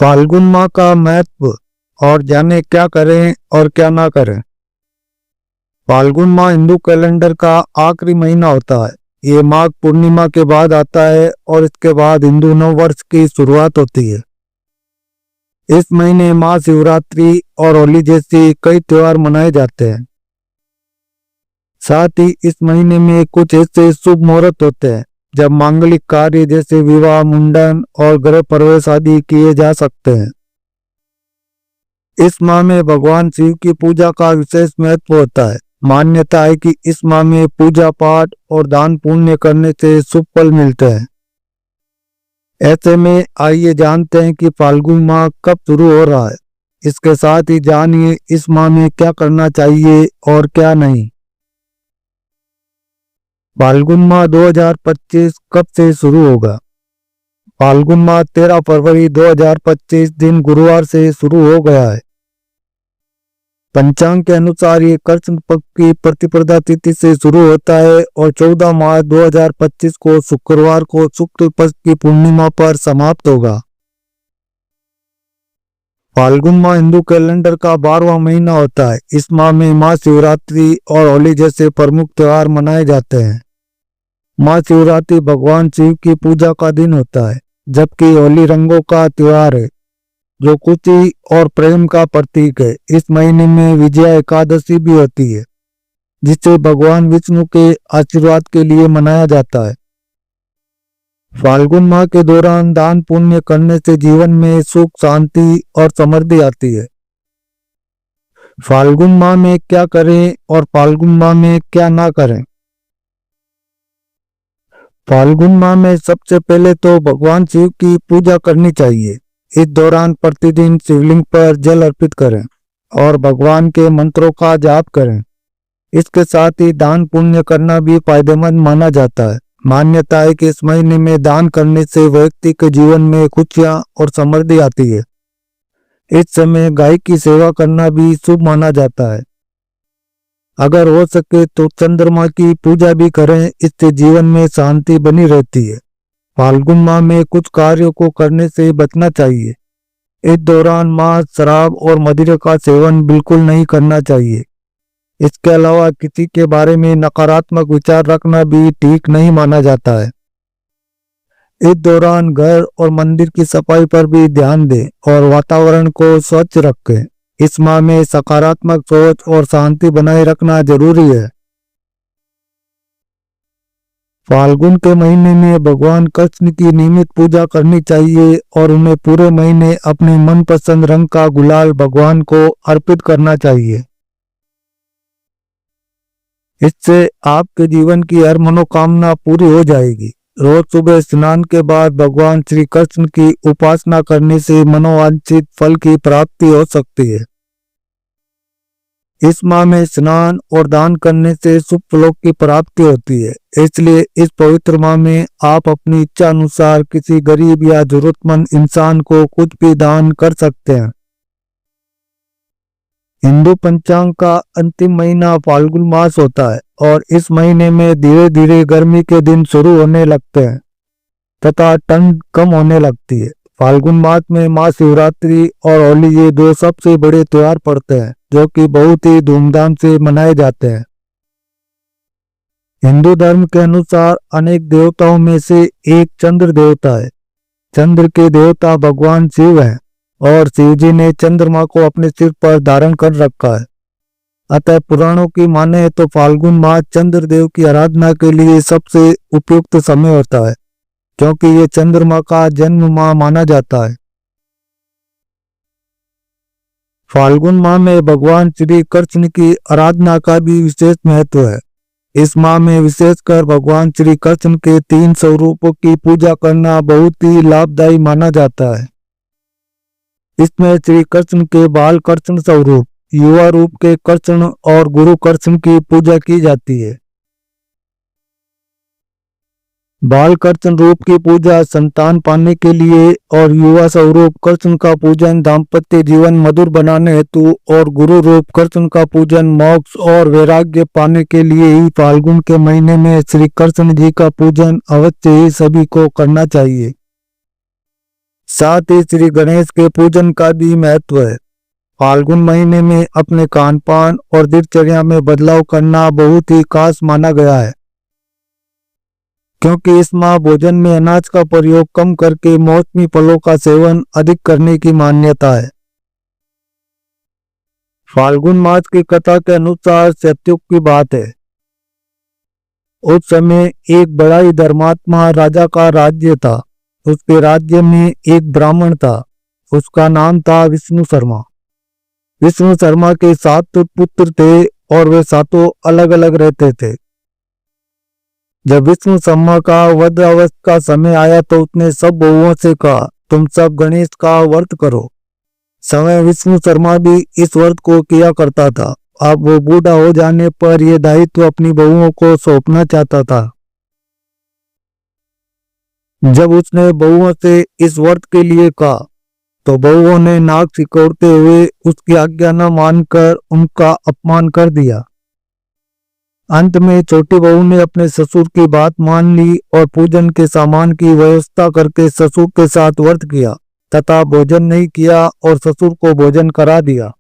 फाल्गुन माह का महत्व और जाने क्या करें और क्या ना करें। फाल्गुन माह हिंदू कैलेंडर का आखिरी महीना होता है। ये माघ पूर्णिमा के बाद आता है और इसके बाद हिंदू नव वर्ष की शुरुआत होती है। इस महीने महाशिवरात्रि और होली जैसी कई त्योहार मनाए जाते हैं। साथ ही इस महीने में कुछ ऐसे शुभ मुहूर्त होते हैं जब मांगलिक कार्य जैसे विवाह, मुंडन और गृह प्रवेश आदि किए जा सकते हैं। इस माह में भगवान शिव की पूजा का विशेष महत्व होता है। मान्यता है कि इस माह में पूजा पाठ और दान पुण्य करने से शुभ फल मिलते हैं। ऐसे में आइए जानते हैं कि फाल्गुन माह कब शुरू हो रहा है। इसके साथ ही जानिए इस माह में क्या करना चाहिए और क्या नहीं। फाल्गुन माह 2025 कब से शुरू होगा? फाल्गुन माह 13 फरवरी 2025 दिन गुरुवार से शुरू हो गया है। पंचांग के अनुसार ये कृष्ण पक्ष की प्रतिपदा तिथि से शुरू होता है और 14 मार्च 2025 को शुक्रवार को शुक्ल पक्ष की पूर्णिमा पर समाप्त होगा। फाल्गुन माह हिंदू कैलेंडर का 12वां महीना होता है। इस माह में महाशिवरात्रि और होली जैसे प्रमुख त्योहार मनाए जाते हैं। महाशिवरात्रि भगवान शिव की पूजा का दिन होता है, जबकि होली रंगों का त्योहार है जो खुशी और प्रेम का प्रतीक है। इस महीने में विजया एकादशी भी होती है, जिसे भगवान विष्णु के आशीर्वाद के लिए मनाया जाता है। फाल्गुन माह के दौरान दान पुण्य करने से जीवन में सुख, शांति और समृद्धि आती है। फाल्गुन माह में क्या करें और फाल्गुन माह में क्या ना करें। फाल्गुन माह में सबसे पहले तो भगवान शिव की पूजा करनी चाहिए। इस दौरान प्रतिदिन शिवलिंग पर जल अर्पित करें और भगवान के मंत्रों का जाप करें। इसके साथ ही दान पुण्य करना भी फायदेमंद माना जाता है। मान्यता है कि इस महीने में दान करने से व्यक्ति के जीवन में खुशियां और समृद्धि आती है। इस समय गाय की सेवा करना भी शुभ माना जाता है। अगर हो सके तो चंद्रमा की पूजा भी करें, इससे जीवन में शांति बनी रहती है। फाल्गुन माह में कुछ कार्यों को करने से बचना चाहिए। इस दौरान मांस, शराब और मदिरा का सेवन बिल्कुल नहीं करना चाहिए। इसके अलावा किसी के बारे में नकारात्मक विचार रखना भी ठीक नहीं माना जाता है। इस दौरान घर और मंदिर की सफाई पर भी ध्यान दें और वातावरण को स्वच्छ रखें। इस माह में सकारात्मक सोच और शांति बनाए रखना जरूरी है। फाल्गुन के महीने में भगवान कृष्ण की नियमित पूजा करनी चाहिए और उन्हें पूरे महीने अपने मनपसंद रंग का गुलाल भगवान को अर्पित करना चाहिए। इससे आपके जीवन की हर मनोकामना पूरी हो जाएगी। रोज सुबह स्नान के बाद भगवान श्री कृष्ण की उपासना करने से मनोवांछित फल की प्राप्ति हो सकती है। इस माह में स्नान और दान करने से शुभ फलों की प्राप्ति होती है। इसलिए इस पवित्र माह में आप अपनी इच्छा अनुसार किसी गरीब या जरूरतमंद इंसान को कुछ भी दान कर सकते हैं। हिंदू पंचांग का अंतिम महीना फाल्गुन मास होता है और इस महीने में धीरे धीरे गर्मी के दिन शुरू होने लगते हैं तथा ठंड कम होने लगती है। फाल्गुन मास में महाशिवरात्रि और होली ये दो सबसे बड़े त्योहार पड़ते हैं, जो कि बहुत ही धूमधाम से मनाए जाते हैं। हिंदू धर्म के अनुसार अनेक देवताओं में से एक चंद्र देवता है। चंद्र के देवता भगवान शिव हैं और शिव जी ने चंद्रमा को अपने सिर पर धारण कर रखा है। अतः पुराणों की माने तो फाल्गुन माह चंद्र देव की आराधना के लिए सबसे उपयुक्त समय होता है, क्योंकि ये चंद्रमा का जन्म माह माना जाता है। फाल्गुन माह में भगवान श्री कृष्ण की आराधना का भी विशेष महत्व है। इस माह में विशेषकर भगवान श्री कृष्ण के 3 स्वरूपों की पूजा करना बहुत ही लाभदायी माना जाता है। इसमें श्री कृष्ण के बाल कृष्ण स्वरूप, युवा रूप के कृष्ण और गुरु कृष्ण की पूजा की जाती है। बाल कृष्ण रूप की पूजा संतान पाने के लिए और युवा स्वरूप कृष्ण का पूजन दाम्पत्य जीवन मधुर बनाने हेतु और गुरु रूप कृष्ण का पूजन मोक्ष और वैराग्य पाने के लिए ही फाल्गुन के महीने में श्री कृष्ण जी का पूजन अवश्य ही सभी को करना चाहिए। साथ ही श्री गणेश के पूजन का भी महत्व है। फाल्गुन महीने में अपने खान पान और दिनचर्या में बदलाव करना बहुत ही खास माना गया है, क्योंकि इस माह भोजन में अनाज का प्रयोग कम करके मौसमी फलों का सेवन अधिक करने की मान्यता है। फाल्गुन मास की कथा के अनुसार सत्युग की बात है। उस समय एक बड़ा ही धर्मात्मा राजा का राज्य था। उसके राज्य में एक ब्राह्मण था। उसका नाम था विष्णु शर्मा। विष्णु शर्मा के 7 पुत्र थे और वे सातों अलग अलग रहते थे। जब विष्णु शर्मा का वृद्धावस्था का समय आया तो उसने सब बहुओं से कहा, तुम सब गणेश का व्रत करो। समय विष्णु शर्मा भी इस व्रत को किया करता था। अब वो बूढ़ा हो जाने पर यह दायित्व अपनी बहुओं को सौंपना चाहता था। जब उसने बहुओं से इस व्रत के लिए कहा तो बहुओं ने नाक सिकोड़ते हुए उसकी आज्ञा न मानकर उनका अपमान कर दिया। अंत में छोटी बहू ने अपने ससुर की बात मान ली और पूजन के सामान की व्यवस्था करके ससुर के साथ व्रत किया तथा भोजन नहीं किया और ससुर को भोजन करा दिया।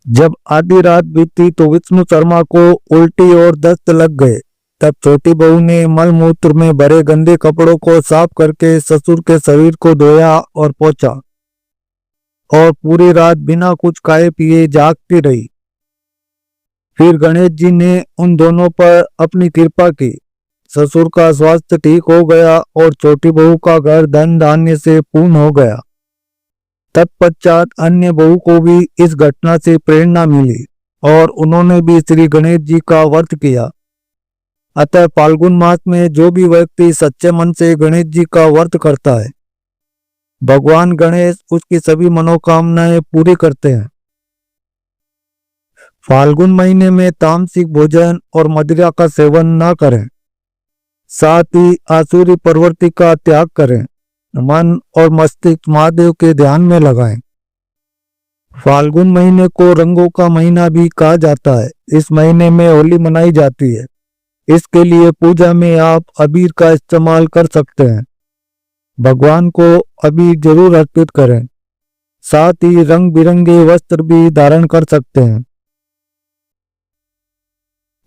जब आधी रात बीती तो विष्णु शर्मा को उल्टी और दस्त लग गए। तब छोटी बहू ने मल मूत्र में भरे गंदे कपड़ों को साफ करके ससुर के शरीर को धोया और पोंछा और पूरी रात बिना कुछ खाए पिए जागती रही। फिर गणेश जी ने उन दोनों पर अपनी कृपा की। ससुर का स्वास्थ्य ठीक हो गया और छोटी बहू का घर धन धान्य से पूर्ण हो गया। तत्पश्चात अन्य बहू को भी इस घटना से प्रेरणा मिली और उन्होंने भी श्री गणेश जी का व्रत किया। अतः फाल्गुन मास में जो भी व्यक्ति सच्चे मन से गणेश जी का व्रत करता है, भगवान गणेश उसकी सभी मनोकामनाएं पूरी करते हैं। फाल्गुन महीने में तामसिक भोजन और मदिरा का सेवन न करें। साथ ही आसुरी प्रवृत्ति का त्याग करें। मन और मस्तिष्क महादेव के ध्यान में लगाएं। फाल्गुन महीने को रंगों का महीना भी कहा जाता है। इस महीने में होली मनाई जाती है। इसके लिए पूजा में आप अबीर का इस्तेमाल कर सकते हैं। भगवान को अबीर जरूर अर्पित करें। साथ ही रंग बिरंगे वस्त्र भी धारण कर सकते हैं।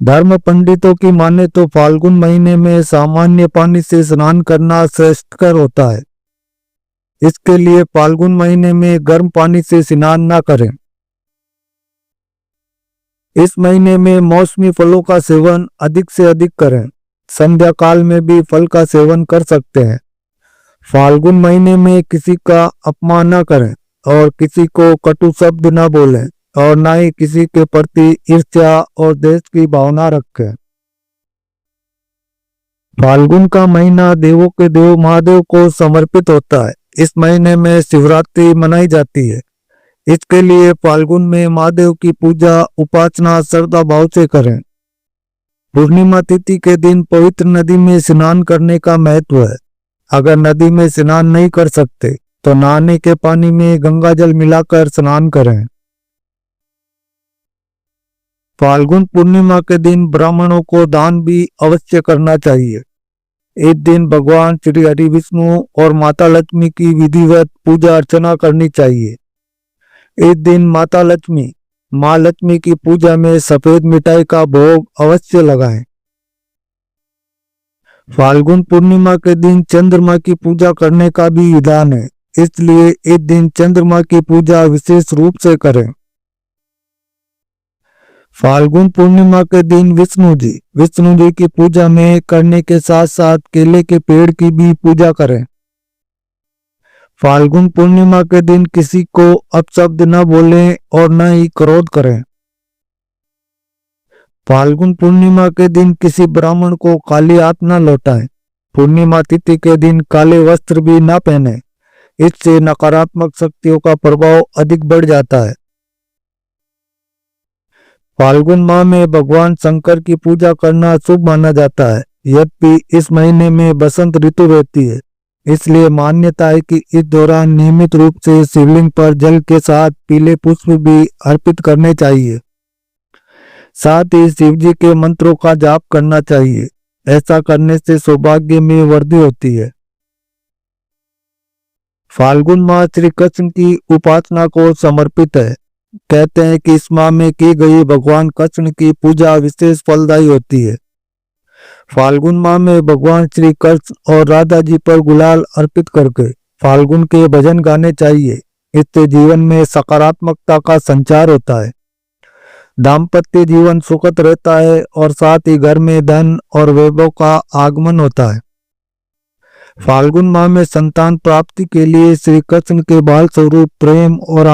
धर्म पंडितों की माने तो फाल्गुन महीने में सामान्य पानी से स्नान करना श्रेष्ठकर होता है। इसके लिए फाल्गुन महीने में गर्म पानी से स्नान न करें। इस महीने में मौसमी फलों का सेवन अधिक से अधिक करें। संध्या काल में भी फल का सेवन कर सकते हैं। फाल्गुन महीने में किसी का अपमान न करें और किसी को कटु शब्द न बोलें और न ही किसी के प्रति ईर्ष्या और द्वेष की भावना रखें। फाल्गुन का महीना देवों के देव महादेव को समर्पित होता है। इस महीने में शिवरात्रि मनाई जाती है। इसके लिए फाल्गुन में महादेव की पूजा उपासना श्रद्धा भाव से करें। पूर्णिमा तिथि के दिन पवित्र नदी में स्नान करने का महत्व है। अगर नदी में स्नान नहीं कर सकते तो नहाने के पानी में गंगा जल मिलाकर स्नान करें। फाल्गुन पूर्णिमा के दिन ब्राह्मणों को दान भी अवश्य करना चाहिए। इस दिन भगवान श्री हरि विष्णु और माता लक्ष्मी की विधिवत पूजा अर्चना करनी चाहिए। इस दिन माता लक्ष्मी माँ लक्ष्मी की पूजा में सफेद मिठाई का भोग अवश्य लगाएं। फाल्गुन पूर्णिमा के दिन चंद्रमा की पूजा करने का भी विधान है। इसलिए इस दिन चंद्रमा की पूजा विशेष रूप से करें। फाल्गुन पूर्णिमा के दिन विष्णु जी की पूजा में करने के साथ साथ केले के पेड़ की भी पूजा करें। फाल्गुन पूर्णिमा के दिन किसी को अपशब्द न बोलें और न ही क्रोध करें। फाल्गुन पूर्णिमा के दिन किसी ब्राह्मण को खाली हाथ न लौटाएं। पूर्णिमा तिथि के दिन काले वस्त्र भी न पहने। इससे नकारात्मक शक्तियों का प्रभाव अधिक बढ़ जाता है। फाल्गुन माह में भगवान शंकर की पूजा करना शुभ माना जाता है। यद्यपि इस महीने में बसंत ऋतु रहती है, इसलिए मान्यता है कि इस दौरान नियमित रूप से शिवलिंग पर जल के साथ पीले पुष्प भी अर्पित करने चाहिए। साथ ही शिव जी के मंत्रों का जाप करना चाहिए। ऐसा करने से सौभाग्य में वृद्धि होती है। फाल्गुन माह श्री कृष्ण की उपासना को समर्पित है। कहते हैं कि इस माह में की गई भगवान कृष्ण की पूजा विशेष फलदायी होती है। फाल्गुन माह में भगवान श्री कृष्ण और राधा जी पर गुलाल अर्पित करके फाल्गुन के भजन गाने चाहिए। इससे जीवन में सकारात्मकता का संचार होता है, दाम्पत्य जीवन सुखद रहता है और साथ ही घर में धन और वैभव का आगमन होता है। फाल्गुन माह में संतान प्राप्ति के लिए श्री कृष्ण के बाल स्वरूप प्रेम और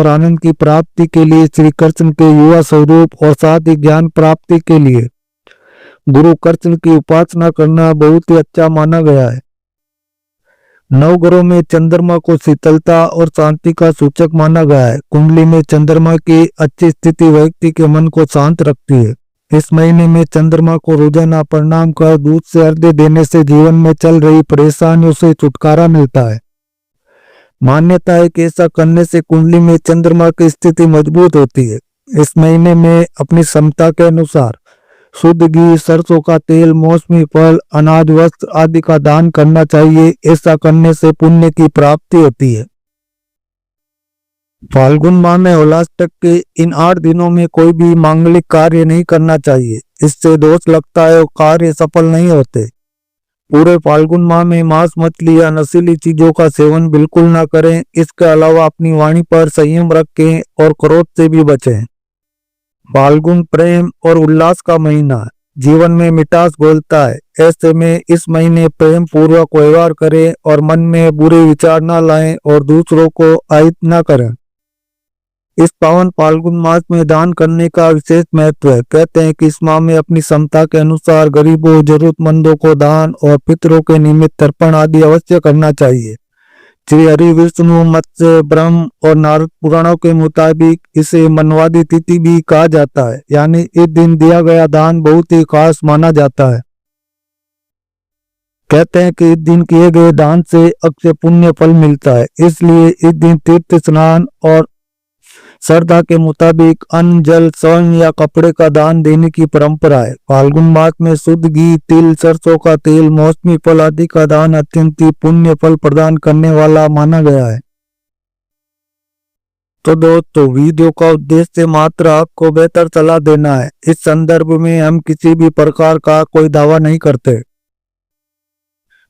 आनंद की प्राप्ति के लिए श्री कृष्ण के युवा स्वरूप और साथ ही ज्ञान प्राप्ति के लिए गुरु कृष्ण की उपासना करना बहुत ही अच्छा माना गया है। नवग्रहों में चंद्रमा को शीतलता और शांति का सूचक माना गया है। कुंडली में चंद्रमा की अच्छी स्थिति व्यक्ति के मन को शांत रखती है। इस महीने में चंद्रमा को रोजाना प्रणाम कर दूध से अर्घ्य देने से जीवन में चल रही परेशानियों से छुटकारा मिलता है। मान्यता है कि ऐसा करने से कुंडली में चंद्रमा की स्थिति मजबूत होती है। इस महीने में अपनी क्षमता के अनुसार शुद्ध घी, सरसों का तेल, मौसमी फल, अनाज, वस्त्र आदि का दान करना चाहिए। ऐसा करने से पुण्य की प्राप्ति होती है। फाल्गुन माह में उल्लाष्टक के इन 8 दिनों में कोई भी मांगलिक कार्य नहीं करना चाहिए। इससे दोष लगता है और कार्य सफल नहीं होते। पूरे फाल्गुन माह में मांस, मछली या नशीली चीजों का सेवन बिल्कुल ना करें। इसके अलावा अपनी वाणी पर संयम रखें और क्रोध से भी बचें। फाल्गुन प्रेम और उल्लास का महीना है, जीवन में मिठास घोलता है। ऐसे में इस महीने प्रेम पूर्वक व्यवहार करें और मन में बुरे विचार न लाएं और दूसरों को अहित न करें। इस पावन फाल्गुन मास में दान करने का विशेष महत्व है। कहते हैं कि इस माह में अपनी क्षमता के अनुसार गरीबों, जरूरतमंदों को दान और पितरों के निमित्त तर्पण आदि अवश्य करना चाहिए। श्री हरि, विष्णु, मत्स्य, ब्रह्म और नारद पुराणों के मुताबिक इसे मनवादी तिथि भी कहा जाता है, यानी इस दिन दिया गया दान बहुत ही खास माना जाता है। कहते हैं कि इस दिन किए गए दान से अक्षय पुण्य फल मिलता है। इसलिए इस दिन तीर्थ स्नान और श्रद्धा के मुताबिक अन्न, जल, स्वर्ण या कपड़े का दान देने की परंपरा है। फाल्गुन मास में शुद्ध घी, तिल, सरसों का तेल, मौसमी फल आदि का दान अत्यंत ही पुण्य फल प्रदान करने वाला माना गया है। तो दोस्तों, वीडियो का उद्देश्य मात्र आपको बेहतर सलाह देना है। इस संदर्भ में हम किसी भी प्रकार का कोई दावा नहीं करते।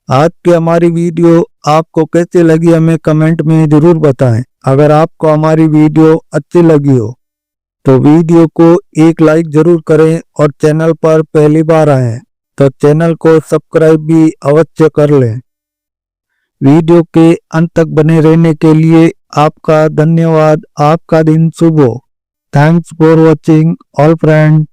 आज की हमारी वीडियो आपको कैसी लगी हमें कमेंट में जरूर बताएं। अगर आपको हमारी वीडियो अच्छी लगी हो तो वीडियो को एक लाइक जरूर करें और चैनल पर पहली बार आए हैं तो चैनल को सब्सक्राइब भी अवश्य कर लें। वीडियो के अंत तक बने रहने के लिए आपका धन्यवाद। आपका दिन शुभ हो। Thanks for watching all friend.